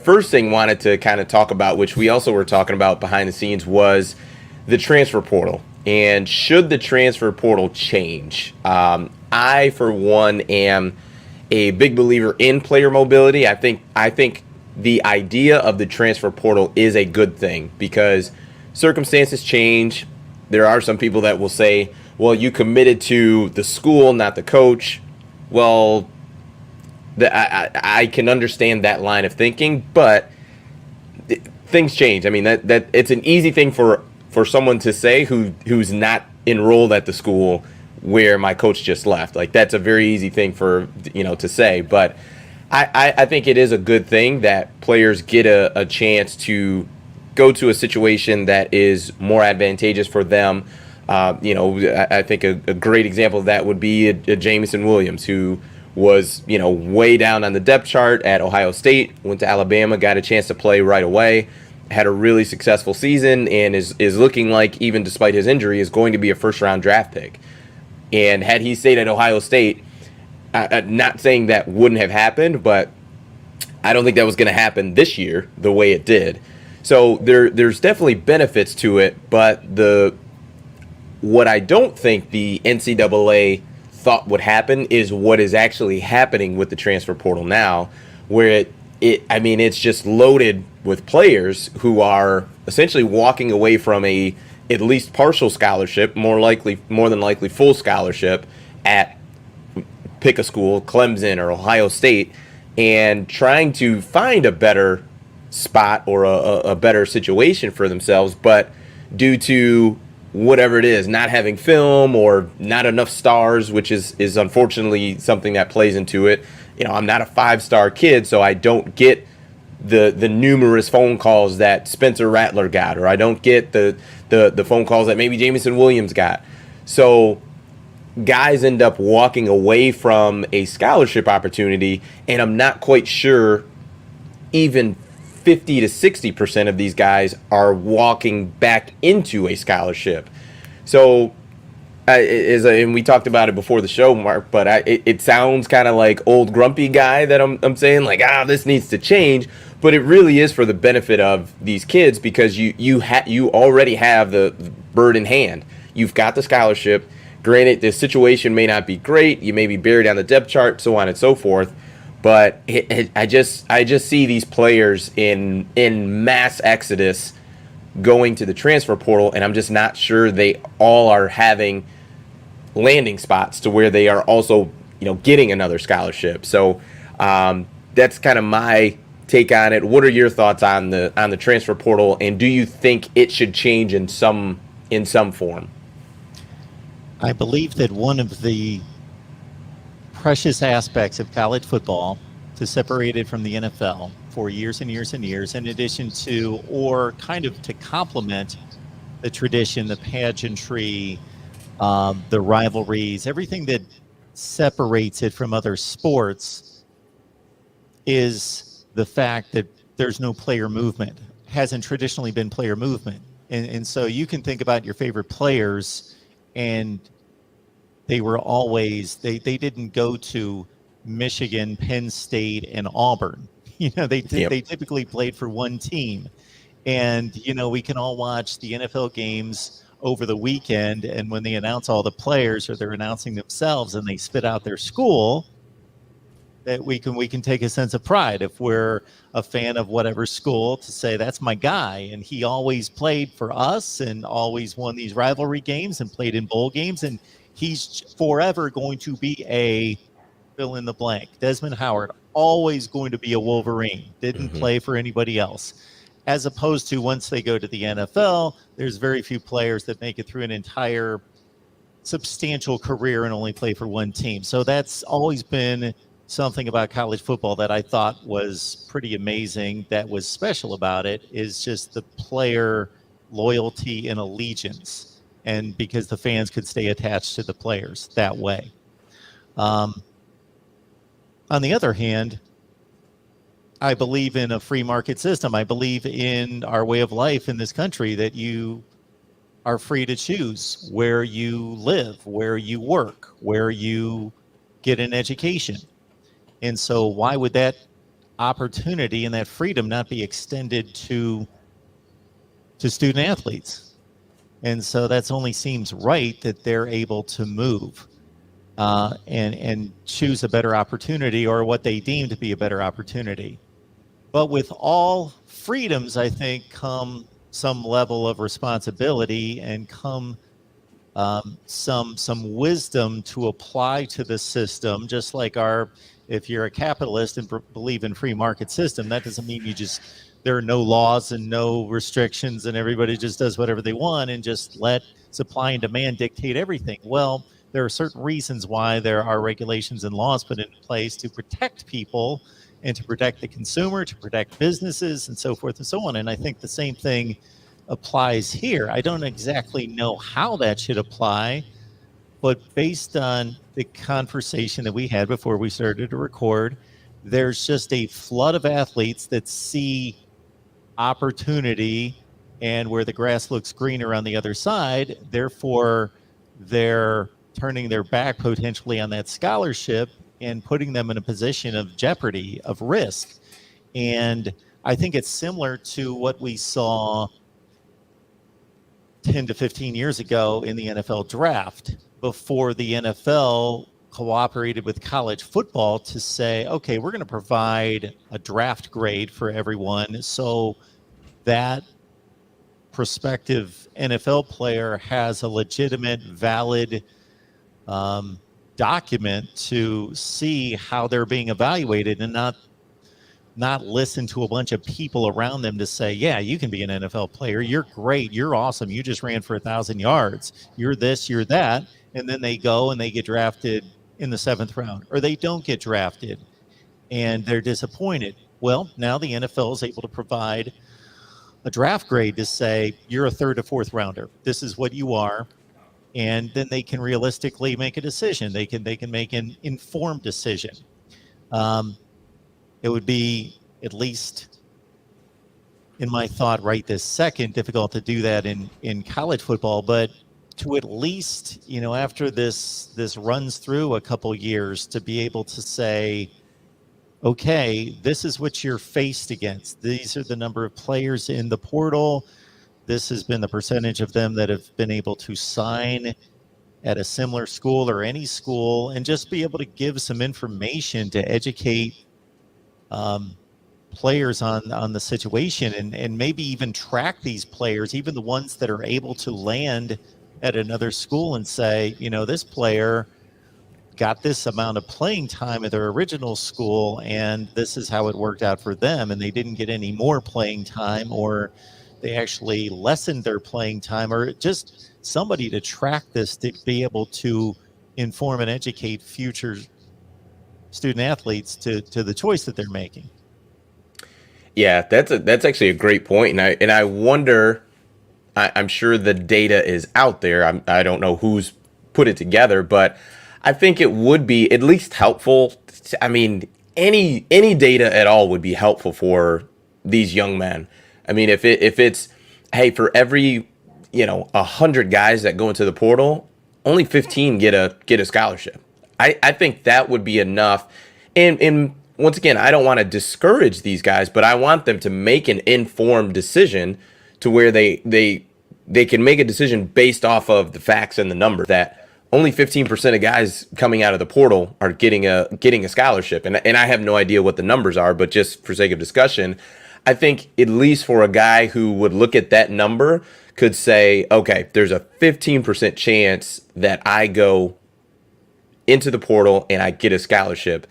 first thing wanted to kind of talk about, which we also were talking about behind the scenes, was the transfer portal. And should the transfer portal change? I, for one, am a big believer in player mobility. I think the idea of the transfer portal is a good thing because circumstances change. There are some people that will say, well, you committed to the school, not the coach. Well, I can understand that line of thinking, but things change. I mean, that it's an easy thing for someone to say who's not enrolled at the school where my coach just left. Like, that's a very easy thing for, to say. But I think it is a good thing that players get a chance to go to a situation that is more advantageous for them. I think a great example of that would be a Jamison Williams, who was, way down on the depth chart at Ohio State, went to Alabama, got a chance to play right away, had a really successful season, and is looking like, even despite his injury, is going to be a first-round draft pick. And had he stayed at Ohio State, not saying that wouldn't have happened, but I don't think that was going to happen this year the way it did. So there's definitely benefits to it, but what I don't think the NCAA thought would happen is what is actually happening with the transfer portal now, where it's just loaded with players who are essentially walking away from a at least partial scholarship, more than likely full scholarship at, pick a school, Clemson or Ohio State, and trying to find a better spot or a better situation for themselves, but due to whatever it is, not having film or not enough stars, which is unfortunately something that plays into it. I'm not a 5-star kid, so I don't get the numerous phone calls that Spencer Rattler got, or I don't get the phone calls that maybe Jamison Williams got. So guys end up walking away from a scholarship opportunity, and I'm not quite sure even 50 to 60% of these guys are walking back into a scholarship. So, and we talked about it before the show, Mark, but it sounds kind of like old grumpy guy that I'm saying, like, this needs to change. But it really is for the benefit of these kids, because you already have the bird in hand. You've got the scholarship. Granted, the situation may not be great. You may be buried on the depth chart, so on and so forth. But I just see these players in mass exodus going to the transfer portal, and I'm just not sure they all are having landing spots to where they are also, getting another scholarship. So that's kind of my take on it. What are your thoughts on the transfer portal, and do you think it should change in some form? I believe that one of the precious aspects of college football, to separate it from the NFL for years and years and years, in addition to, or kind of to complement the tradition, the pageantry, the rivalries, everything that separates it from other sports, is the fact that there's no player movement. Hasn't traditionally been player movement. And so you can think about your favorite players, and they were always, they didn't go to Michigan, Penn State, and Auburn. They typically played for one team. And, we can all watch the NFL games over the weekend, and when they announce all the players, or they're announcing themselves and they spit out their school, that we can take a sense of pride if we're a fan of whatever school, to say that's my guy, and he always played for us and always won these rivalry games and played in bowl games, and he's forever going to be a fill in the blank. Desmond Howard, always going to be a Wolverine, didn't play for anybody else. As opposed to, once they go to the NFL, there's very few players that make it through an entire substantial career and only play for one team. So that's always been something about college football that I thought was pretty amazing. That was special about it, is just the player loyalty and allegiance, and because the fans could stay attached to the players that way. On the other hand, I believe in a free market system. I believe in our way of life in this country, that you are free to choose where you live, where you work, where you get an education. And so why would that opportunity and that freedom not be extended to student athletes. And so that's only seems right that they're able to move and choose a better opportunity or what they deem to be a better opportunity. But with all freedoms, I think, come some level of responsibility and come some wisdom to apply to the system. Just like if you're a capitalist and believe in free market system, that doesn't mean there are no laws and no restrictions and everybody just does whatever they want and just let supply and demand dictate everything. Well, there are certain reasons why there are regulations and laws put into place to protect people and to protect the consumer, to protect businesses, and so forth and so on. And I think the same thing applies here. I don't exactly know how that should apply, but based on the conversation that we had before we started to record, there's just a flood of athletes that see opportunity and where the grass looks greener on the other side. Therefore, they're turning their back potentially on that scholarship and putting them in a position of jeopardy, of risk. And I think it's similar to what we saw 10 to 15 years ago in the NFL draft, before the NFL cooperated with college football to say, okay, we're going to provide a draft grade for everyone so that prospective NFL player has a legitimate, valid document to see how they're being evaluated, and not listen to a bunch of people around them to say, yeah, you can be an NFL player. You're great. You're awesome. You just ran for 1,000 yards. You're this, you're that. And then they go and they get drafted in the 7th round, or they don't get drafted and they're disappointed. Well, now the NFL is able to provide a draft grade to say, you're a 3rd or 4th rounder. This is what you are. And then they can realistically make a decision. They can make an informed decision. It would be, at least in my thought right this second, difficult to do that in college football, but to at least, after this runs through a couple years, to be able to say, okay, this is what you're faced against. These are the number of players in the portal. This has been the percentage of them that have been able to sign at a similar school or any school, and just be able to give some information to educate players on the situation, and maybe even track these players, even the ones that are able to land at another school, and say, this player got this amount of playing time at their original school, and this is how it worked out for them, and they didn't get any more playing time, or they actually lessened their playing time, or just somebody to track this to be able to inform and educate future student athletes to the choice that they're making. Yeah, that's actually a great point, and I wonder. I'm sure the data is out there. I don't know who's put it together, but I think it would be at least helpful. I mean, any data at all would be helpful for these young men. I mean, if it's, hey, for every 100 guys that go into the portal, only 15 get a scholarship. I think that would be enough. And once again, I don't want to discourage these guys, but I want them to make an informed decision to where they can make a decision based off of the facts and the number, that only 15% of guys coming out of the portal are getting a scholarship. And I have no idea what the numbers are, but just for sake of discussion, I think at least for a guy who would look at that number could say, okay, there's a 15% chance that I go into the portal and I get a scholarship.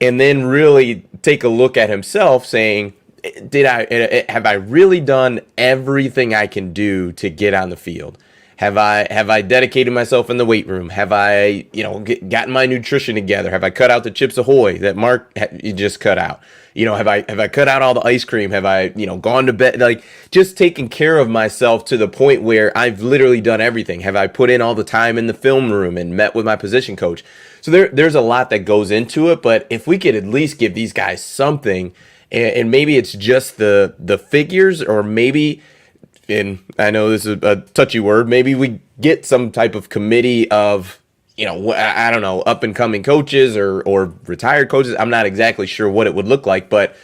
And then really take a look at himself, saying, have I really done everything I can do to get on the field? Have I dedicated myself in the weight room? Have I gotten my nutrition together? Have I cut out the Chips Ahoy that Mark just cut out? Have I cut out all the ice cream? Have I gone to bed? Like, just taking care of myself to the point where I've literally done everything. Have I put in all the time in the film room and met with my position coach? So there's a lot that goes into it, but if we could at least give these guys something, and maybe it's just the figures, or maybe, and I know this is a touchy word, maybe we get some type of committee of I don't know, up and coming coaches or retired coaches. I'm not exactly sure what it would look like, but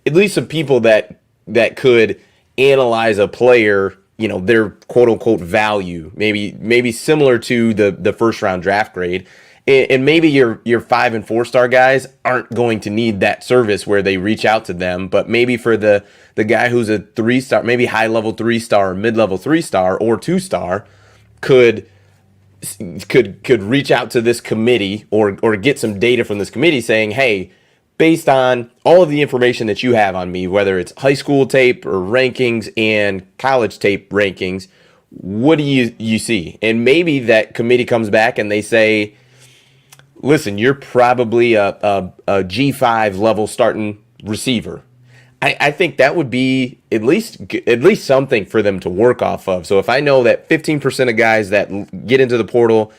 at least some people that could analyze a player, their quote unquote value, maybe similar to the first round draft grade. And maybe your 5 and 4 star guys aren't going to need that service where they reach out to them, but maybe for the guy who's a 3 star, maybe high level 3 star, mid level 3 star, or 2 star, could reach out to this committee or get some data from this committee saying, hey, based on all of the information that you have on me, whether it's high school tape or rankings and college tape rankings, what do you see? And maybe that committee comes back and they say, listen, you're probably a G5 level starting receiver. I think that would be at least something for them to work off of. So if I know that 15% of guys that get into the portal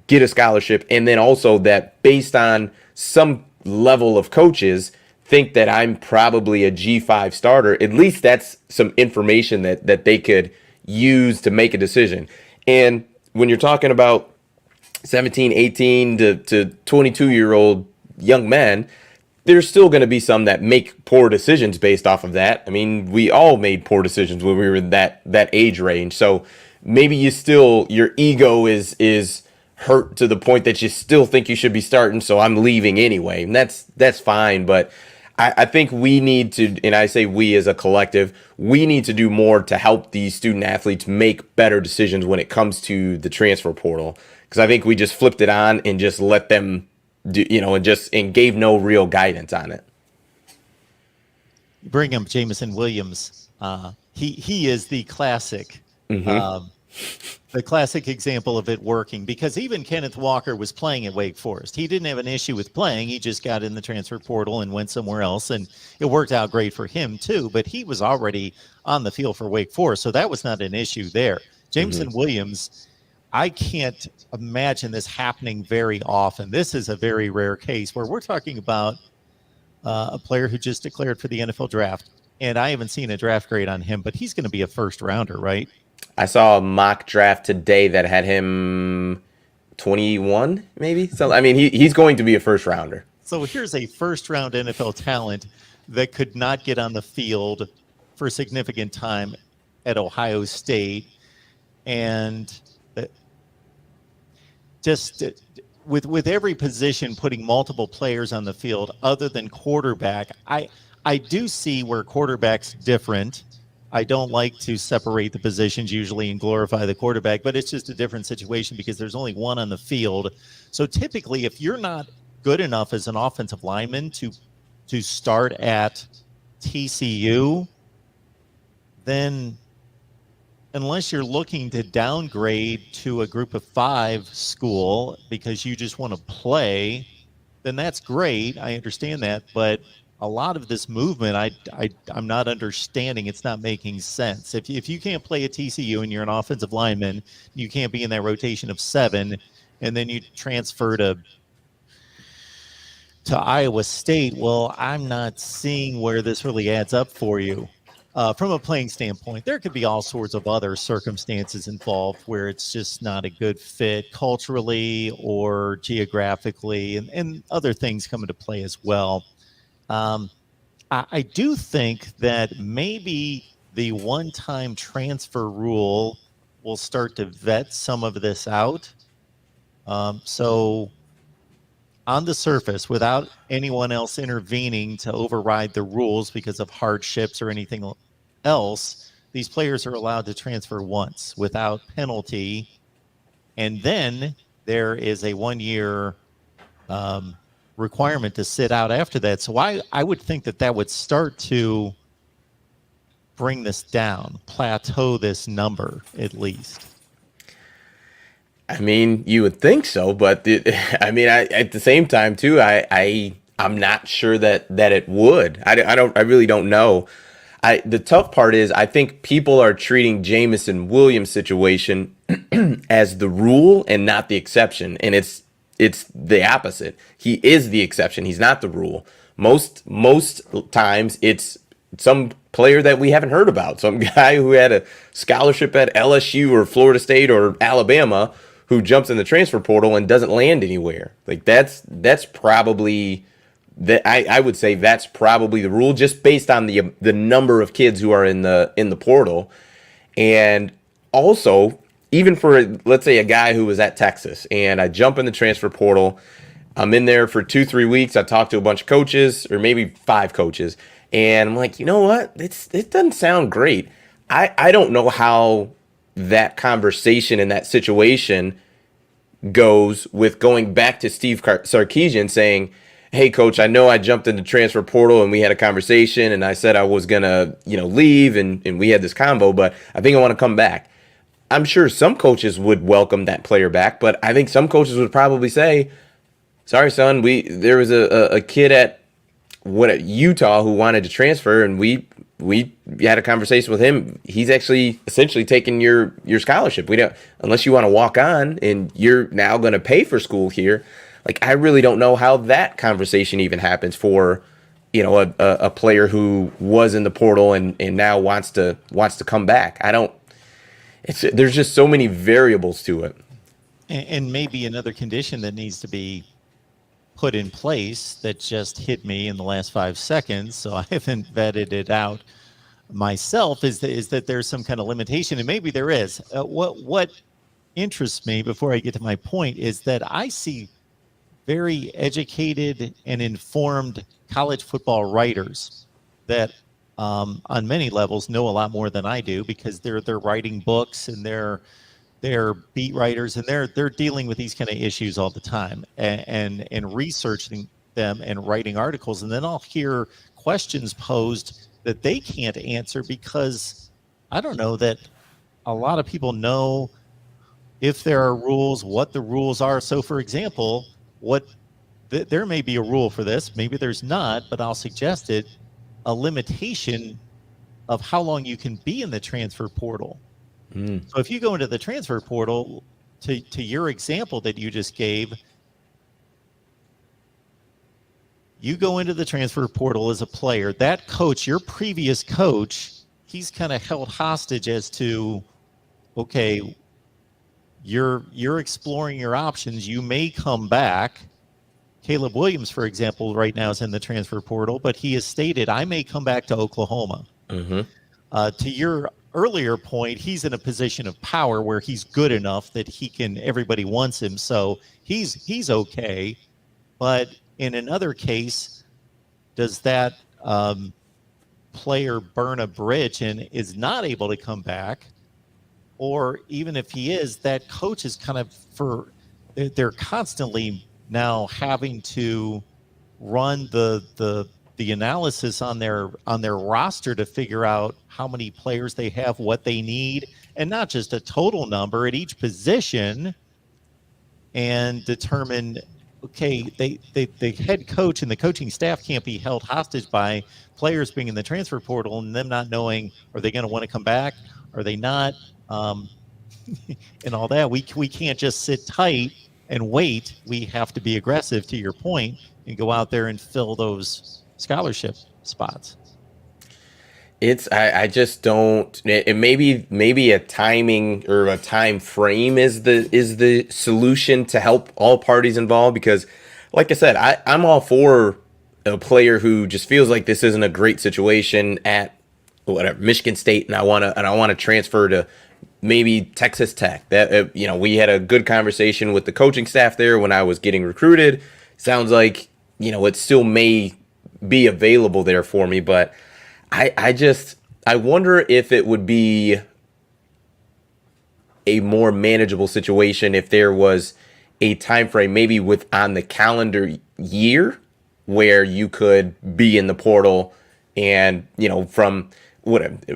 get a scholarship, and then also that based on some level of coaches think that I'm probably a G5 starter, at least that's some information that they could use to make a decision. And when you're talking about 17, 18 to 22-year-old young men, there's still going to be some that make poor decisions based off of that. I mean, we all made poor decisions when we were in that age range. So maybe your ego is hurt to the point that you still think you should be starting. So I'm leaving anyway, and that's fine. But I think we need to, and I say we as a collective, we need to do more to help these student athletes make better decisions when it comes to the transfer portal. Because I think we just flipped it on and just let them do, and gave no real guidance on it. Bring him Jameson Williams. He is the classic, the classic example of it working, because even Kenneth Walker was playing at Wake Forest. He didn't have an issue with playing. He just got in the transfer portal and went somewhere else, and it worked out great for him too. But he was already on the field for Wake Forest, so that was not an issue there. Jameson Williams, I can't imagine this happening very often. This is a very rare case where we're talking about a player who just declared for the NFL draft, and I haven't seen a draft grade on him, but he's going to be a first rounder, right? I saw a mock draft today that had him 21, maybe. So I mean, he's going to be a first rounder. So here's a first round NFL talent that could not get on the field for a significant time at Ohio State, and just with every position putting multiple players on the field other than quarterback, I do see where quarterback's different. I don't like to separate the positions usually and glorify the quarterback, but it's just a different situation because there's only one on the field. So typically, if you're not good enough as an offensive lineman to start at TCU, then unless you're looking to downgrade to a group of 5 school because you just want to play, then that's great. I understand that. But a lot of this movement, I'm not understanding. It's not making sense. If you can't play at TCU and you're an offensive lineman, you can't be in that rotation of 7, and then you transfer to Iowa State, well, I'm not seeing where this really adds up for you. From a playing standpoint, there could be all sorts of other circumstances involved where it's just not a good fit culturally or geographically, and other things come into play as well. I do think that maybe the one-time transfer rule will start to vet some of this out. So on the surface, without anyone else intervening to override the rules because of hardships or anything else, these players are allowed to transfer once without penalty. And then there is a 1-year requirement to sit out after that. So I would think that would start to bring this down, plateau this number at least. I mean, you would think so, but at the same time too, I'm not sure that it would. I really don't know. The tough part is I think people are treating Jameson Williams' situation as the rule and not the exception, and it's the opposite. He is the exception. He's not the rule. Most times it's some player that we haven't heard about, some guy who had a scholarship at LSU or Florida State or Alabama who jumps in the transfer portal and doesn't land anywhere. Like that's probably that I would say that's probably the rule, just based on the number of kids who are in the portal. And also, even for, let's say, a guy who was at Texas and I jump in the transfer portal, I'm in there for 2-3 weeks. I talk to a bunch of coaches, or maybe 5 coaches, and I'm like, you know what? It doesn't sound great. I don't know how that conversation in that situation goes with going back to Steve Sarkisian saying, "Hey, coach, I know I jumped in the transfer portal and we had a conversation, and I said I was gonna, leave, and we had this convo, but I think I want to come back." I'm sure some coaches would welcome that player back, but I think some coaches would probably say, "Sorry, son, there was a kid at Utah who wanted to transfer, and we had a conversation with him. He's actually essentially taking your scholarship. We don't, unless you want to walk on and you're now going to pay for school here." Like, I really don't know how that conversation even happens for, a player who was in the portal and now wants to come back. I don't. There's just so many variables to it. And maybe another condition that needs to be put in place that just hit me in the last 5 seconds, so I haven't vetted it out myself, is that there's some kind of limitation, and maybe there is. What interests me, before I get to my point, is that I see very educated and informed college football writers that on many levels know a lot more than I do, because they're writing books, and they're beat writers, and they're dealing with these kind of issues all the time, and researching them and writing articles. And then I'll hear questions posed that they can't answer, because I don't know that a lot of people know if there are rules, what the rules are. So, for example, there may be a rule for this, maybe there's not, but I'll suggest it, a limitation of how long you can be in the transfer portal. So if you go into the transfer portal, to your example that you just gave, you go into the transfer portal as a player. That coach, your previous coach, he's kind of held hostage as to, okay, you're exploring your options. You may come back. Caleb Williams, for example, right now is in the transfer portal, but he has stated, I may come back to Oklahoma. To your earlier point, he's in a position of power where he's good enough that everybody wants him, so he's okay. But in another case, does that player burn a bridge and is not able to come back? Or even if he is, that coach is they're constantly now having to run the analysis on their roster to figure out how many players they have, what they need, and not just a total number at each position, and determine, okay, the head coach and the coaching staff can't be held hostage by players being in the transfer portal and them not knowing, are they going to want to come back? Are they not? And all that. We can't just sit tight and wait. We have to be aggressive, to your point, and go out there and fill those scholarship spots. I just don't. It maybe a timing or a time frame is the solution to help all parties involved, because, like I said, I'm all for a player who just feels like this isn't a great situation at whatever Michigan State, and I want to transfer to maybe Texas Tech. That we had a good conversation with the coaching staff there when I was getting recruited. Sounds like it still may be available there for me, but I wonder if it would be a more manageable situation if there was a time frame, maybe on the calendar year, where you could be in the portal, and from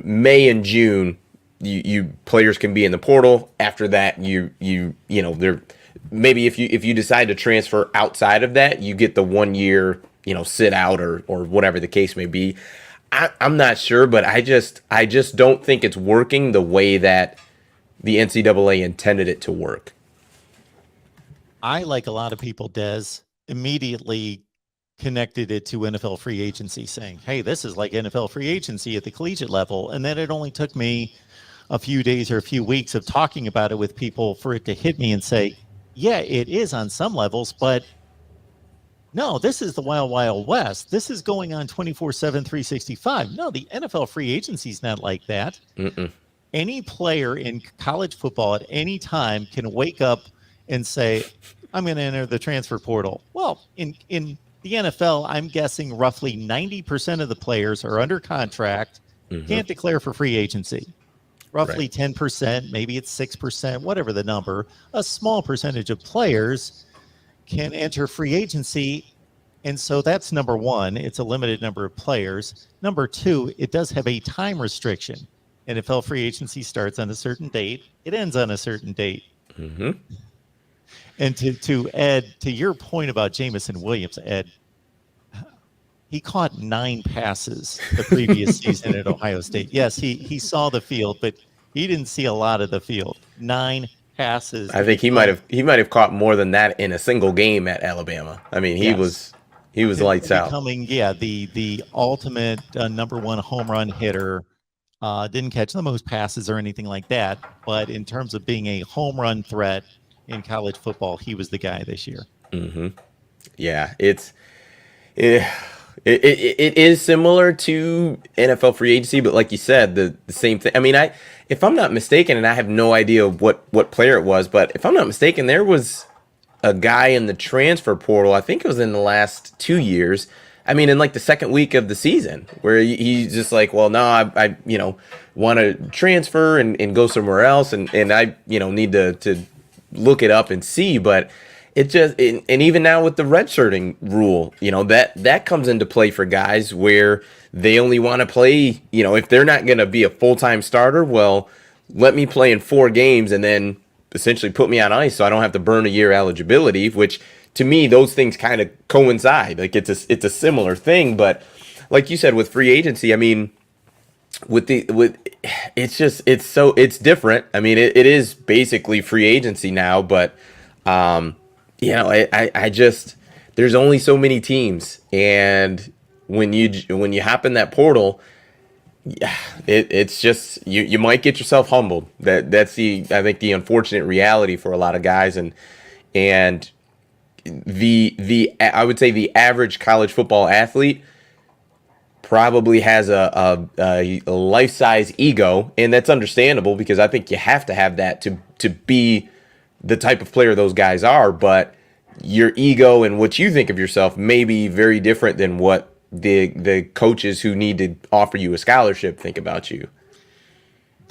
May and June, you players can be in the portal. After that, there maybe if you decide to transfer outside of that, you get the 1 year sit out or whatever the case may be. I'm not sure, but I just don't think it's working the way that the NCAA intended it to work. I, like a lot of people, Des, immediately connected it to NFL free agency, saying, hey, this is like NFL free agency at the collegiate level. And then it only took me a few days or a few weeks of talking about it with people for it to hit me and say, yeah, it is on some levels, but no, this is the wild, wild west. This is going on 24/7, 365. No, the NFL free agency is not like that. Mm-mm. Any player in college football at any time can wake up and say, I'm going to enter the transfer portal. Well, in the NFL, I'm guessing roughly 90% of the players are under contract, can't declare for free agency. Roughly 10%, maybe it's 6%, whatever the number. A small percentage of players can enter free agency. And so that's number one. It's a limited number of players. Number two, it does have a time restriction. NFL free agency starts on a certain date. It ends on a certain date. And to Ed, to your point about Jamison Williams, Ed, he caught 9 passes the previous season at Ohio State. Yes, he saw the field, but he didn't see a lot of the field. 9 passes. I think he might have caught more than that in a single game at Alabama. I mean, he was lights out. Becoming the ultimate number one home run hitter. Didn't catch the most passes or anything like that, but in terms of being a home run threat in college football, he was the guy this year. Yeah, it is similar to NFL free agency, but like you said, the same thing. I mean, if I'm not mistaken, and I have no idea what player it was, but if I'm not mistaken, there was a guy in the transfer portal. I think it was in the last 2 years. I mean, in like the second week of the season, where he's just like, well, no, I want to transfer and go somewhere else, and I need to look it up and see, but it just and even now with the redshirting rule, that comes into play for guys where they only want to play, if they're not going to be a full-time starter, well, let me play in 4 games and then essentially put me on ice so I don't have to burn a year eligibility, which to me, those things kind of coincide. Like it's a similar thing, but like you said with free agency, I mean, it's different. I mean, it is basically free agency now, but I just there's only so many teams, and when you hop in that portal, it's just you might get yourself humbled. That's I think the unfortunate reality for a lot of guys, and I would say the average college football athlete probably has a life-size ego, and that's understandable because I think you have to have that to be the type of player those guys are, but your ego and what you think of yourself may be very different than what the coaches who need to offer you a scholarship think about you.